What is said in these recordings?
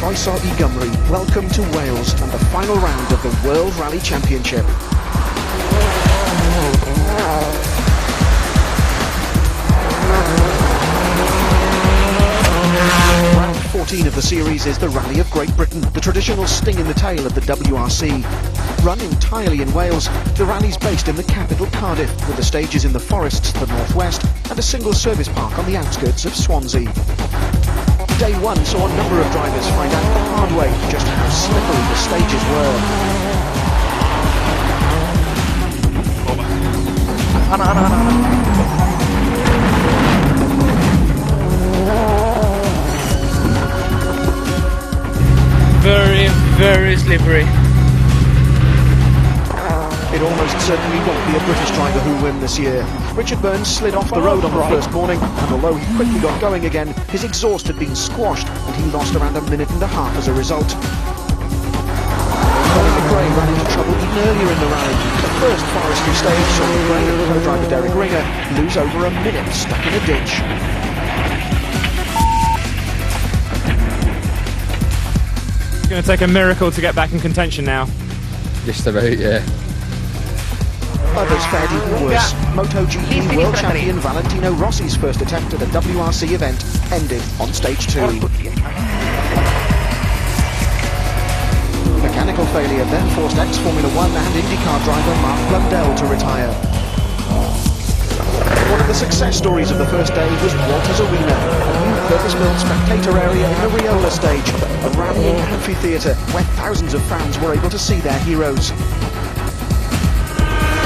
Croeso I Gymru, welcome to Wales and the final round of the World Rally Championship. Round 14 of the series is the Rally of Great Britain, the traditional sting in the tail of the WRC. Run entirely in Wales, the rally's based in the capital Cardiff, with the stages in the forests to the northwest and a single service park on the outskirts of Swansea. Day one saw a number of drivers find out the hard way just how slippery the stages were. Very, very slippery. It almost certainly won't be a British driver who'll win this year. Richard Burns slid off the road on the first morning, and although he quickly got going again, his exhaust had been squashed and he lost around a minute and a half as a result. Colin McRae ran into trouble even earlier in the rally. The first forestry stage saw McRae and co-driver Derek Ringer lose over a minute stuck in a ditch. It's going to take a miracle to get back in contention now. Just about, yeah. Others fared even worse. MotoGP world champion Valentino Rossi's first attempt at a WRC event ended on stage 2. Mechanical failure then forced ex-Formula 1 and IndyCar driver Mark Blundell to retire. One of the success stories of the first day was Walter's Arena, a new purpose-built spectator area in the Riola stage, a rallying amphitheatre where thousands of fans were able to see their heroes.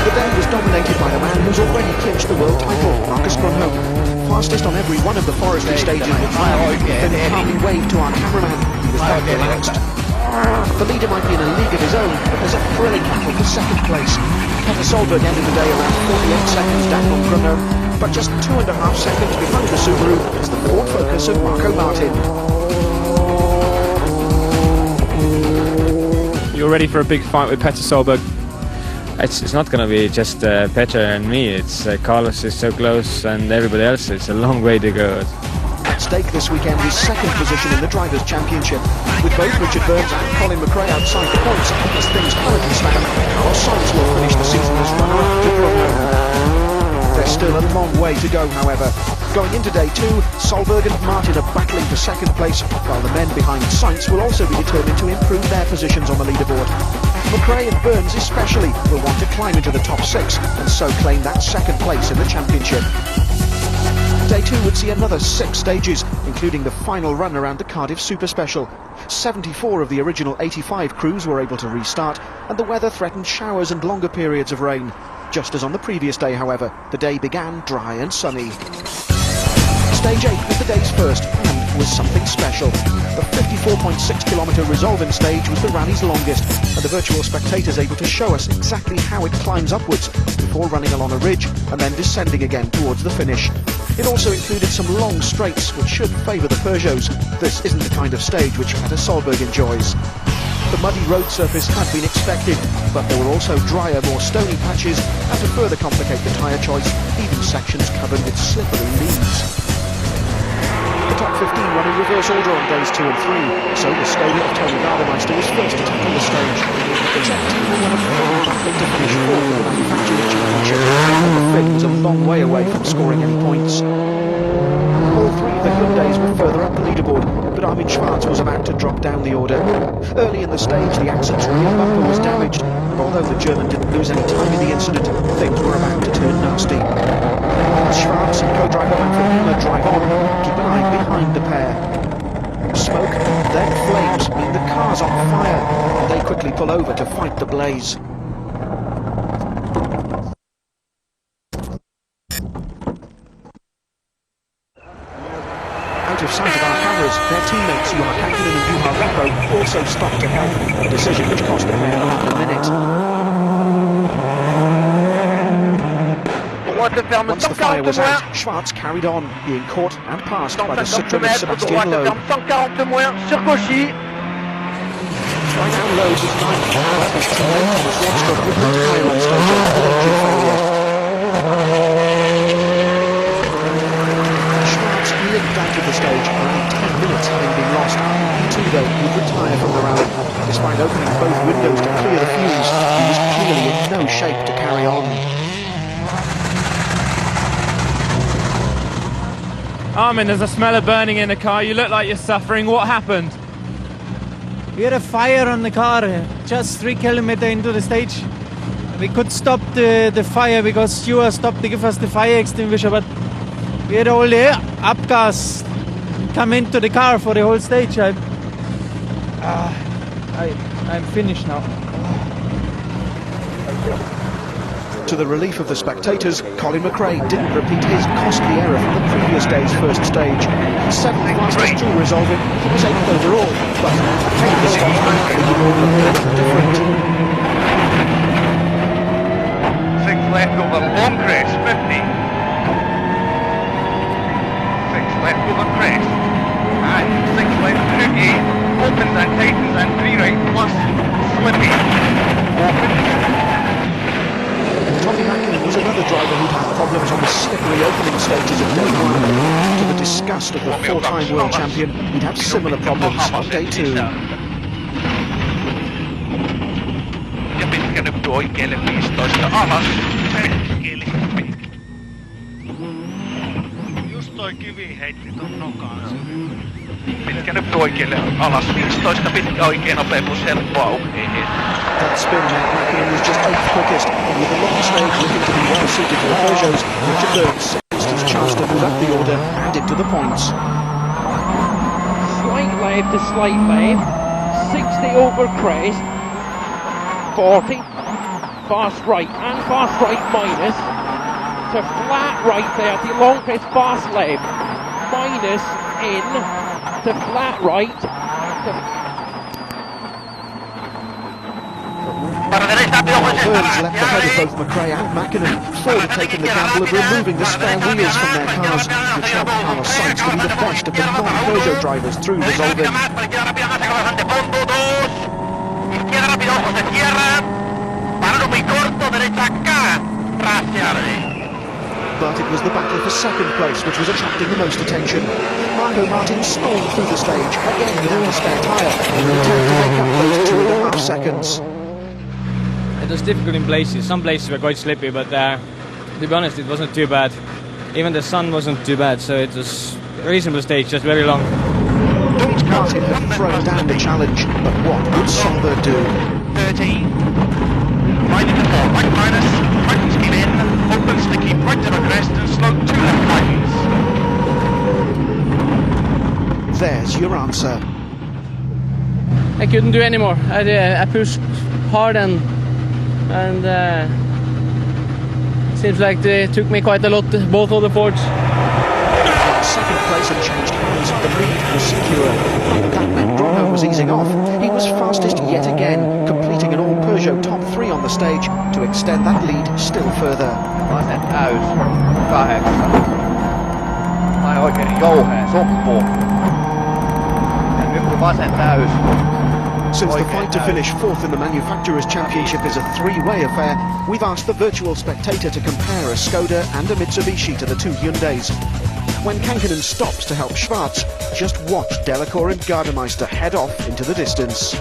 The day was dominated by the man who's already clinched the world title, Marcus Grönholm. Fastest on every one of the forestry stages with fire, then calmly waved to our cameraman. He was very relaxed. The leader might be in a league of his own, but there's a thrilling battle for second place. Petter Solberg ended the day around 48 seconds down on Grönholm, but just 2.5 seconds behind the Subaru is the Ford Focus of Marco Martin. You're ready for a big fight with Petter Solberg? It's not going to be just Petter and me. It's Carlos is so close and everybody else. It's a long way to go. At stake this weekend is second position in the Drivers' Championship. With both Richard Burns and Colin McRae outside the points, as things currently stand, Carlos Sainz will finish the season as runner-up to Grönholm. There's still a long way to go, however. Going into day 2, Solberg and Martin are battling for second place, while the men behind Sainz will also be determined to improve their positions on the leaderboard. McRae and Burns especially will want to climb into the top 6 and so claim that second place in the championship. Day 2 would see another 6 stages, including the final run around the Cardiff Super Special. 74 of the original 85 crews were able to restart, and the weather threatened showers and longer periods of rain. Just as on the previous day, however, the day began dry and sunny. Stage 8 was the day's first and was something special. The 54.6-kilometre resolving stage was the rally's longest, and the virtual spectators able to show us exactly how it climbs upwards before running along a ridge and then descending again towards the finish. It also included some long straights which should favour the Peugeots. This isn't the kind of stage which Petter Solberg enjoys. The muddy road surface had been expected, but there were also drier, more stony patches, and to further complicate the tyre choice, even sections covered with slippery leaves. The top 15 run in reverse order on days 2 and 3, so the Skoda of Tony Gardemeister was first to tackle the stage. The Czech team were one of 4 battling to finish 4th in the manufacturing championship, and the Finn was a long way away from scoring any points. All 3 of the Hyundais were further up the leaderboard, but Armin Schwarz was about to drop down the order. Early in the stage, the Accent's rear bumper was damaged, but although the German didn't lose any time in the incident, things were about to turn nasty. Schwarz and co-driver Manfred Hiller drive on, keep an eye behind the pair. Smoke, then flames mean the car's on fire, and they quickly pull over to fight the blaze. Out of sight of our cameras, their teammates Juha Kankinen and Juha Repo also stopped to help, a decision which cost them more than a minute. Once the fire was out, Schwarz carried on, being caught and passed by the Citroën of Sebastian Loeb. By now Loeb was 9th, but his teammate Thomas Ronstrup would retire on stage 8 with engine failure. Schwarz limped out of the stage around 10 minutes having been lost. He too ago, he'd retire from the rally. Despite opening both windows to clear the fumes, he was clearly in no shape to carry on. Armin, there's a smell of burning in the car. You look like you're suffering. What happened? We had a fire on the car just 3 kilometers into the stage. We could stop the fire because Stuart stopped to give us the fire extinguisher, but we had all the upgas come into the car for the whole stage. I'm finished now. To the relief of the spectators, Colin McRae didn't repeat his costly error from the previous day's first stage. 7th fastest to resolve it, he was 8th overall, but the paper stopped out the order different. 6th left over long crest, 50. 6th left over crest. And 6th left Krugi, opens and tightens and 3 right plus Slippy. Opens. Tommy Mackinnon was another driver who'd had problems on the slippery opening stages of day 1. To the disgust of the 4-time world champion, he'd have similar problems on day 2. Ja pitkä nyppy oikealle 15 alas. Just toi kivi heitti ton nokaan. Pitkä nyppy oikealle alas 15, pitkä oikein nopeus helppo auki. That spin meant Mackinnon was just 8th quickest, and with the long stage looking to be well suited to the Peugeots, Richard Burns seized his chance to move up the order and into the points. Slight left to slight left, 60 over crest, 40, fast right and fast right minus, to flat right there, the long crest fast left, minus in, to flat right, to Burns left ahead of both McRae and Mackinnon. Ford had taken the gamble of removing the spare wheels from their cars, which helped Carlos Sainz to be the best of the non-Peugeot drivers through resolving. But it was the battle for second place which was attracting the most attention. Marco Martin stormed through the stage, again without a spare tyre, in an attempt to make up those 2.5 seconds. It was difficult in places. Some places were quite slippy, but to be honest, it wasn't too bad. Even the sun wasn't too bad, so it was a reasonable stage, just very long. George Martin had thrown down the challenge, but what would Sonberg do? 13. Right into 4, right minus, right speed in, opens to keep right to the crest and slow 2 left lines. There's your answer. I couldn't do anymore. I pushed hard and seems like they took me quite a lot, both of the Fords. Second place had changed hands, the lead was secure. That meant Gromholm was easing off. He was fastest yet again, completing an all-Peugeot top 3 on the stage to extend that lead still further. Vasen täys, 8. Tai oikein jouheen, soppu. Ja nyt vasen täys. Since the fight to finish 4th in the Manufacturers' Championship is a 3-way affair, we've asked the virtual spectator to compare a Skoda and a Mitsubishi to the 2 Hyundais. When Kankinen stops to help Schwarz, just watch Delacour and Gardemeister head off into the distance.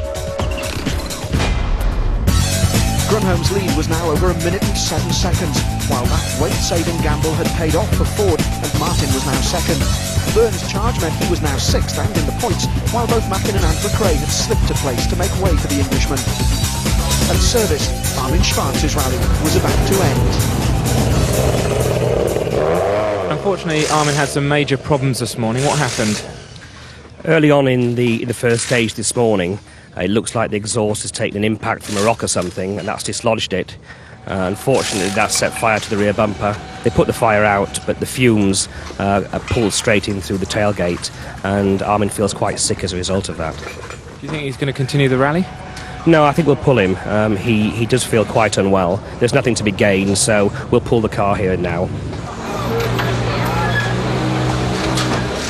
Grunholm's lead was now over 1 minute and 7 seconds, while that weight-saving gamble had paid off for Ford and Martin was now second. Burns' charge meant he was now 6th and in the points, while both Mackinnon and McRae had slipped a place to make way for the Englishman. At service, Armin Schwarz's rally was about to end. Unfortunately, Armin had some major problems this morning. What happened? Early on in the first stage this morning, it looks like the exhaust has taken an impact from a rock or something, and that's dislodged it. Unfortunately, that set fire to the rear bumper. They put the fire out, but the fumes are pulled straight in through the tailgate, and Armin feels quite sick as a result of that. Do you think he's going to continue the rally? No, I think we'll pull him. He does feel quite unwell. There's nothing to be gained, so we'll pull the car here and now.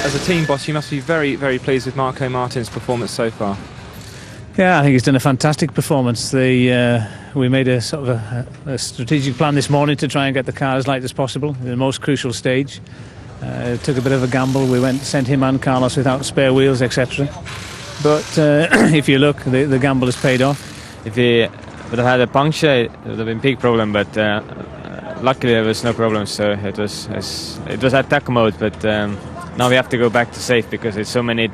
As a team boss, you must be very, very pleased with Marco Martin's performance so far. Yeah, I think he's done a fantastic performance. We made a sort of a strategic plan this morning to try and get the car as light as possible in the most crucial stage. Took a bit of a gamble. We sent him and Carlos without spare wheels, etc. but if you look, the gamble has paid off. If he would have had a puncture, it would have been big problem, but luckily there was no problem, so it was attack mode, but now we have to go back to safe because there's so many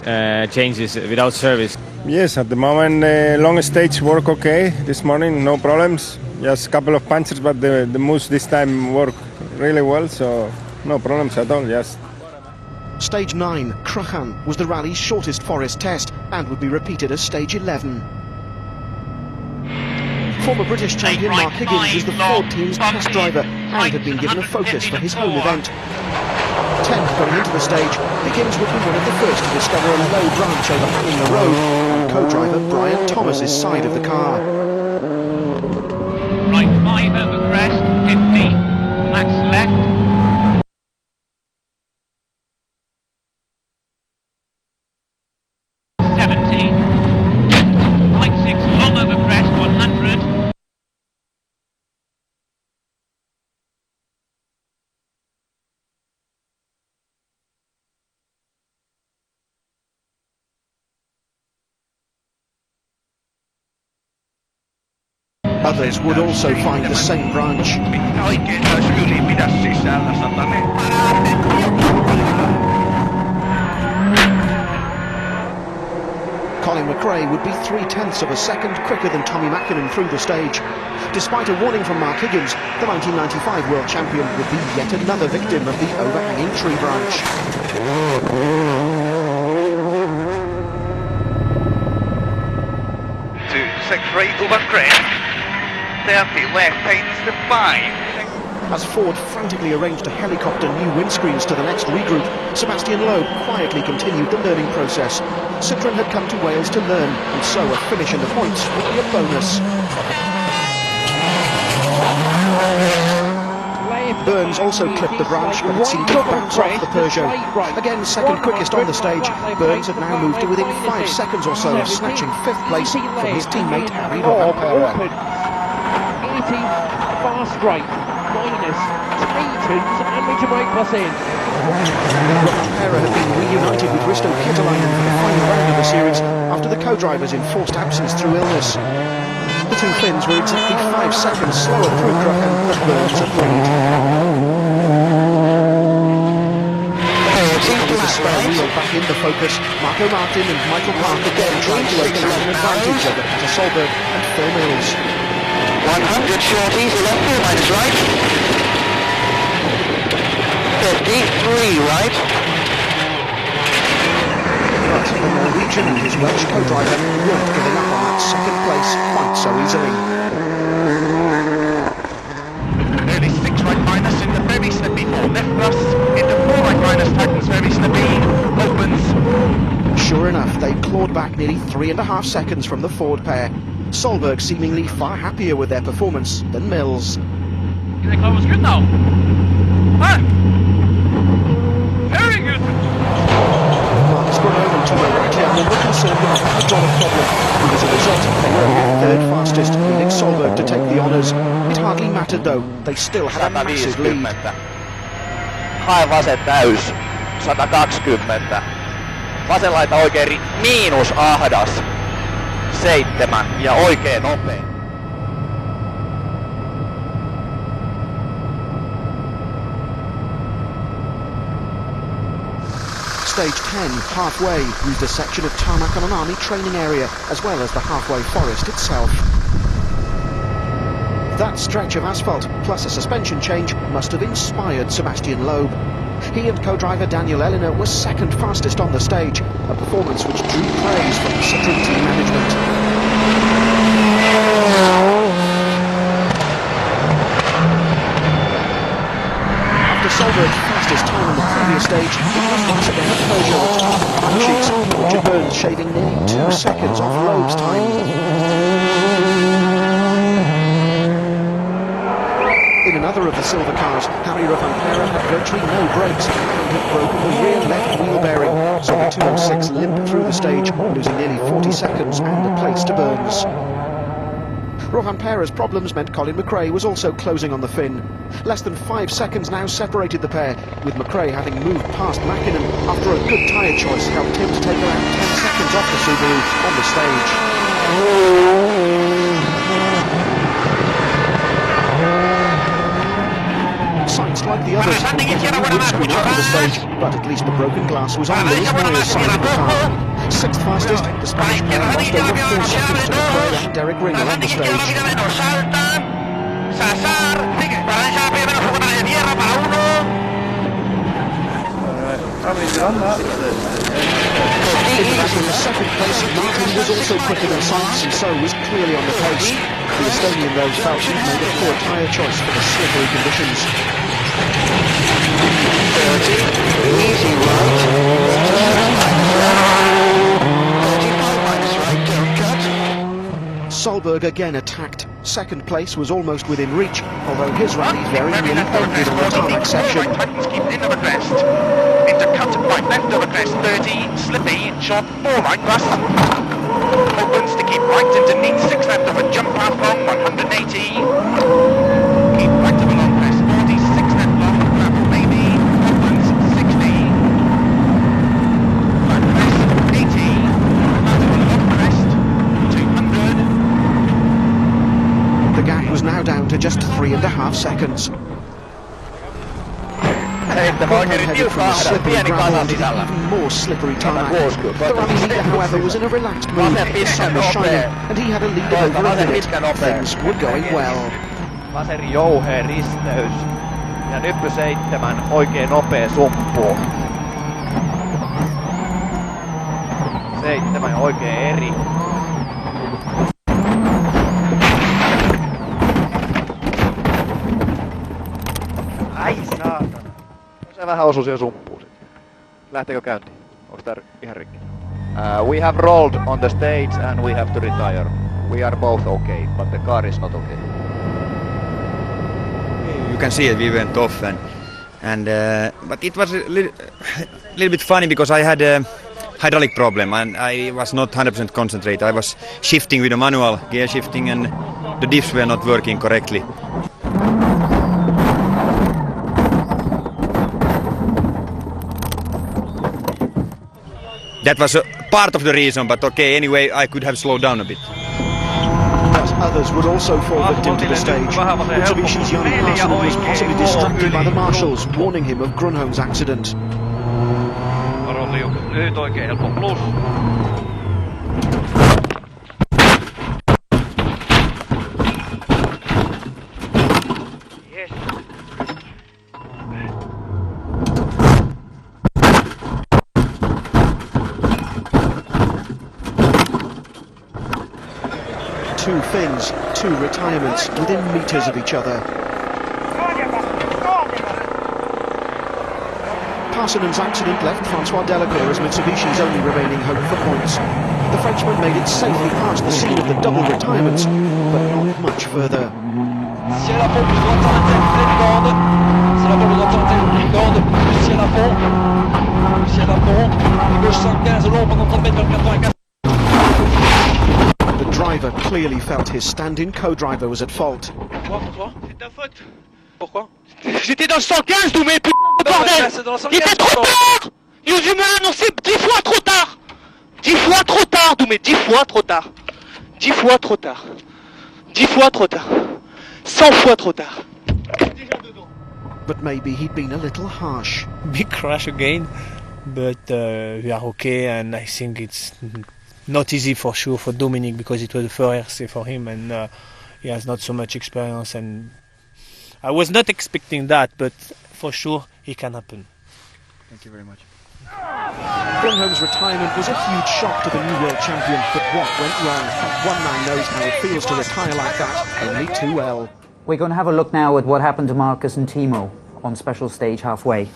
changes without service. Yes, at the moment long stage work okay this morning, no problems, just a couple of punctures, but the moves this time work really well, so no problems at all, yes. Stage 9, Cruchan, was the rally's shortest forest test and would be repeated as stage 11. Former British champion Mark Higgins is the Ford team's test driver and had been given a focus for his home event. 10th going into the stage, Higgins would be one of the first to discover a low branch overhanging the road on co-driver Brian Thomas's side of the car. Right 5 over crest, 50, max left. Others would also find the same branch. Colin McRae would be 0.3 of a second quicker than Tommy Mackinnon through the stage. Despite a warning from Mark Higgins, the 1995 world champion would be yet another victim of the overhanging tree branch. To 6 right over crest. 30 left tightens to 5. As Ford frantically arranged to helicopter new windscreens to the next regroup, Sebastian Loeb quietly continued the learning process. Citroën had come to Wales to learn, and so a finish in the points would be a bonus. Burns also clipped the branch, but it seemed to bounce off the Peugeot. Again, second quickest on the stage, Burns had now moved to within 5 seconds or so, snatching 5th place from his teammate Harry Rovanperä. Fast right, minus, tightens, and we can make plus in. Rovanperä had been reunited with Risto Kitalainen for the final round of the series after the co-driver's enforced absence through illness. The two Finns were exactly 5 seconds slower through Cruchan as Burns agreed. With the spare wheel back in the focus, Marco Martin and Michael Park again tried to open out an advantage over Peter Solberg and Phil Mills. 100 shorties, left 4 minus right. 53 right. But the Norwegian and his Welsh co-driver weren't giving up on that second place quite so easily. Nearly 6 right minus into very slippy 4 left thrust, into 4 right minus tightens very slippy, opens. Sure enough, they clawed back nearly 3.5 seconds from the Ford pair. Solberg seemingly far happier with their performance than Mills. You think I was good now? Huh? Very good! Marcus Grove and Tomo Raikkonen were concerned about the hydraulic problem, and as a result, they were only third fastest, leaving Solberg to take the honours. It hardly mattered though, they still had a massive lead. Hae vasen täys, 120. Vasen laita oikein miinus ahdas. 7 ja oikein nopea. Stage 10, halfway, used a section of tarmac on an army training area, as well as the halfway forest itself. That stretch of asphalt, plus a suspension change, must have inspired Sebastian Loeb. He and co-driver Daniel Eliner were second fastest on the stage, a performance which drew praise from the Citroën team management. After Solberg's fastest time on the previous stage, it was once again a Peugeot at top of the time sheets, Roger Burns shaving nearly 2 seconds off Loeb's time. In another of the silver cars, Harry Rovanperä had virtually no brakes and had broken the rear left wheel bearing, so the 206 limped through the stage, losing nearly 40 seconds and a place to Burns. Rovanpera's problems meant Colin McRae was also closing on the Finn. Less than 5 seconds now separated the pair, with McRae having moved past Mäkinen after a good tyre choice helped him to take around 10 seconds off the Subaru on the stage. Sights like the others would scream out of the stage, but at least the broken glass was on Lewis Moyer's side of the car. Sixth fastest, the Spanish pair lost over 4 seconds to McRae and Derek Ringer on the stage. In second place, Martin was also quicker than Sights and so was clearly on the pace. The Estonian though felt he'd made a poor tyre choice for the slippery conditions. 30, easy right. 35 minus right, don't cut. Solberg again attacked. Second place was almost within reach, although his rally very nearly ended on the tarmac section. Keep in of a crest. Into cut right left of a crest. 30, slippy, short 4 right plus. Opens to keep right into neat 6 left of a jump path long 180. Keep right of a long crest. 40, 6 left long, gravel maybe. Opens 60. Right crest 80. Out of a long crest 200. The gap was now down to just 3.5 seconds. Bottom headed from the slippery gravel onto the even more slippery tarmac. The rally leader, however, was in a relaxed mood. The sun was shining, and he had a lead of over a minute. Things were going well. Vaseri jouhea risteys ja nyppy 7 oikein nopea sumppu. 7 oikein eri. Ai saatana. Se vähän osui siihen sumppuun sitten. Lähteekö käyntiin? Onko tää ihan rikki? We have rolled on the stage and we have to retire. We are both okay, but the car is not okay. You can see it, we went off and but it was a little bit funny because I had a hydraulic problem and I was not 100% concentrated. I was shifting with a manual gear shifting and the diffs were not working correctly. That was a part of the reason, but okay, anyway, I could have slowed down a bit. But others would also fall victim to the stage. Mitsubishi's Jani Parsonen was possibly distracted by the marshals, warning him of Grunholm's accident. Lyhyt oikein helppo plus. Two Finns, 2 retirements within metres of each other. Parsonen's accident left Francois Delacour as Mitsubishi's only remaining hope for points. The Frenchman made it safely past the scene of the double retirements, but not much further. The driver clearly felt his stand-in co-driver was at fault. C'est ta faute. Pourquoi? J'étais dans le 115, d'où mes p*** bordel. Il était trop tard. Ils ont dû me l'annoncer 10 fois trop tard. 10 fois trop tard, d'où mes 10 fois trop tard. 10 fois trop tard. 10 fois trop tard. 100 fois trop tard. But maybe he'd been a little harsh. Big crash again, but we are okay, and I think it's not easy for sure for Dominic because it was the first for him and he has not so much experience, and I was not expecting that, but for sure it can happen. Thank you very much. Grunholm's retirement was a huge shock to the new world champion, but what went wrong? One man knows how it feels to retire like that, only too well. We're going to have a look now at what happened to Marcus and Timo on special stage halfway.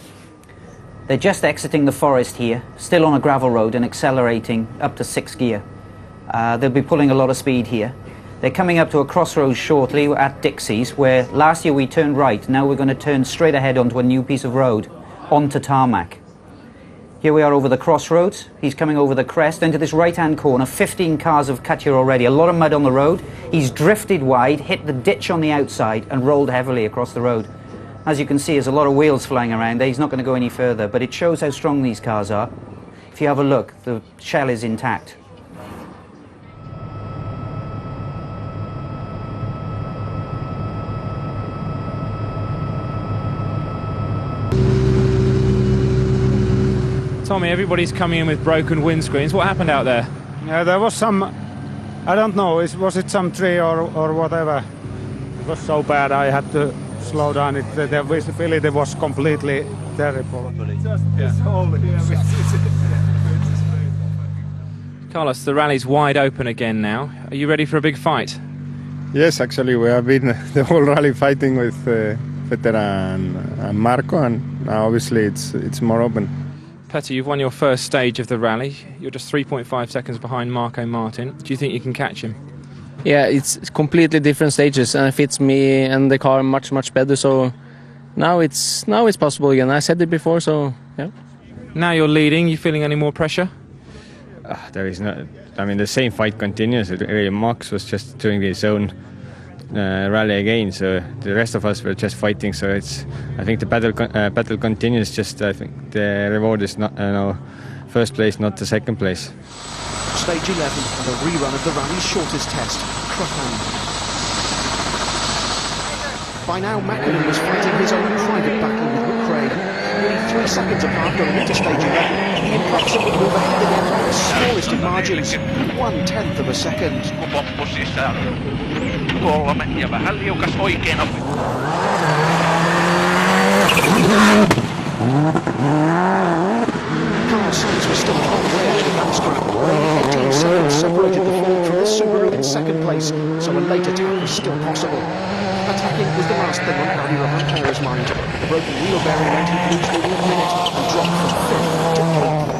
They're just exiting the forest here, still on a gravel road and accelerating up to 6th gear. They'll be pulling a lot of speed here. They're coming up to a crossroads shortly at Dixie's, where last year we turned right. Now we're going to turn straight ahead onto a new piece of road, onto tarmac. Here we are over the crossroads. He's coming over the crest into this right-hand corner. 15 cars have cut here already. A lot of mud on the road. He's drifted wide, hit the ditch on the outside and rolled heavily across the road. As you can see, there's a lot of wheels flying around there. He's not going to go any further, but it shows how strong these cars are. If you have a look, the shell is intact. Tommy, everybody's coming in with broken windscreens. What happened out there? There was some, I don't know, was it some tree or whatever? It was so bad I had to slow down. The visibility was completely terrible. Carlos, the rally's wide open again now. Are you ready for a big fight? Yes, actually we have been the whole rally fighting with Peter and Marco, and now obviously it's more open. Petter, you've won your first stage of the rally. You're just 3.5 seconds behind Marco Martin. Do you think you can catch him? Yeah, it's completely different stages and it fits me and the car much better. So now it's possible again. I said it before, so yeah. Now you're leading. You feeling any more pressure? There is no. I mean, the same fight continues. Really, Max was just doing his own rally again, so the rest of us were just fighting. So I think the battle continues. Just I think the reward is not first place, not the second place. Stage 11 and a rerun of the rally's shortest test, Crufan. By now, Mackinnon was fighting his own private battle with McRae. Nearly 3 seconds apart going into stage 11, the impressive would move ahead again by the smallest of margins, 1/10 of a second. Carl Sainz was still a long way ahead of that scrap. Only 18 seconds separated the Ford from the Subaru in second place, so a late attack was still possible. Attacking was the last thing on Harry Rovanpera's mind. The broken wheel bearing meant he'd lose nearly a minute and drop from 5th to 8th.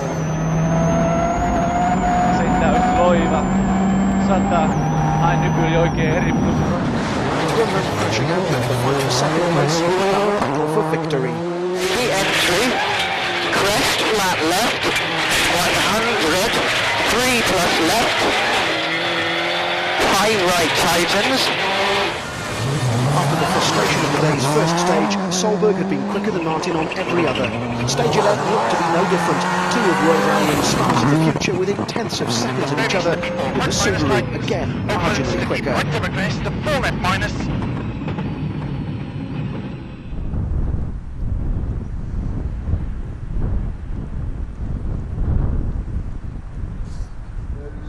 Grumman crashing out of the fight for second place, and the battle for victory. 3 crest, flat left, 100, 3 plus left, 5 right tightens. After the frustration of the day's first stage, Solberg had been quicker than Martin on every other. Stage 11 looked to be no different. Two of World Rallying's stars of the future within tenths of seconds of each other, with the Subaru again marginally quicker.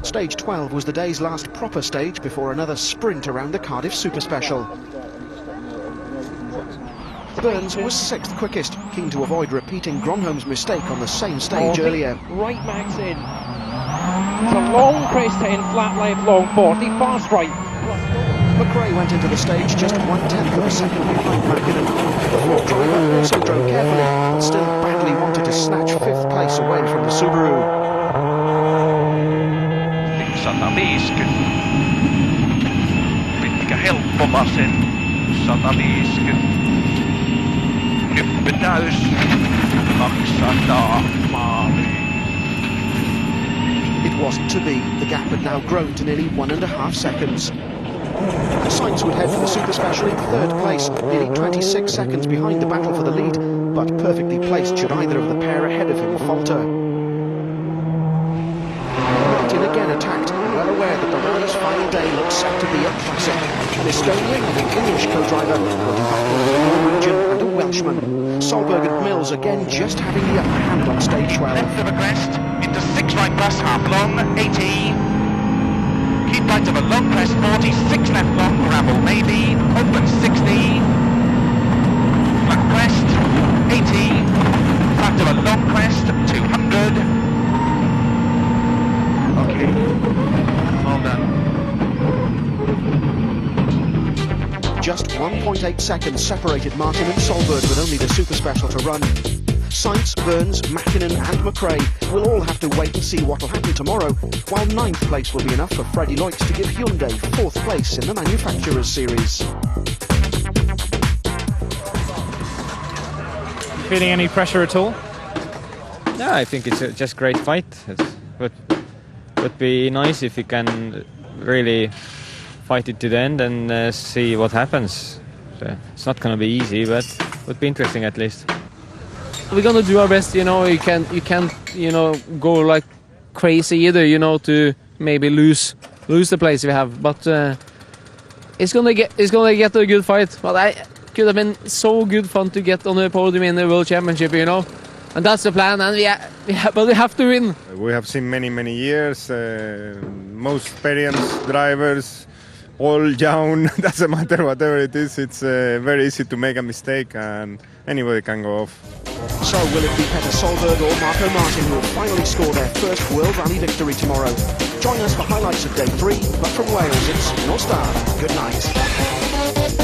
Stage 12 was the day's last proper stage before another sprint around the Cardiff Super Special. Burns was 6th quickest, keen to avoid repeating Gronholm's mistake on the same stage earlier. Right Max in. It's a long crest 10, flat left, long 40, fast right. McRae went into the stage just 1/10 of a second behind Mackinnon. The Ford driver also drove carefully, but still badly wanted to snatch 5th place away from the Subaru. 150. Pitkä helppo vasen. 150. Nyppy täys. 200 maaliin. It wasn't to be. The gap had now grown to nearly 1.5 seconds. Sainz would head for the Super Special in 3rd place, nearly 26 seconds behind the battle for the lead, but perfectly placed should either of the pair ahead of him falter. Martin again attacked, well aware that the rally's final day looked set to be a classic. An Estonian and an English co-driver going back with a Norwegian and a Welshman. Solberg and Mills again just having the upper hand on stage 12. Left of a crest, into 6 right plus half long, 80. Keep right of a long crest, 40, 6 left long, gravel maybe, open 60. Flat crest, 80. Flat of a long crest, 200. Okay, well done. Just 1.8 seconds separated Martin and Solberg with only the Super Special to run. Sainz, Burns, Mackinnon and McRae will all have to wait and see what will happen tomorrow, while 9th place will be enough for Freddie Loitz to give Hyundai 4th place in the Manufacturers Series. Feeling any pressure at all? Yeah, I think it's just great fight. Would be nice if we can really fight it to the end and see what happens. So it's not going to be easy, but would be interesting at least. We're gonna do our best. You know, you can't go like crazy either. You know, to maybe lose the place we have, but it's gonna get a good fight. But I could have been so good fun to get on the podium in the World Championship. You know. And that's the plan, and but we have to win. We have seen many years, most experienced drivers, all young, doesn't matter whatever it is, it's very easy to make a mistake and anybody can go off. So will it be Petter Solberg or Marco Martin who will finally score their first World Rally victory tomorrow? Join us for highlights of day 3, but from Wales it's North Star. Good night.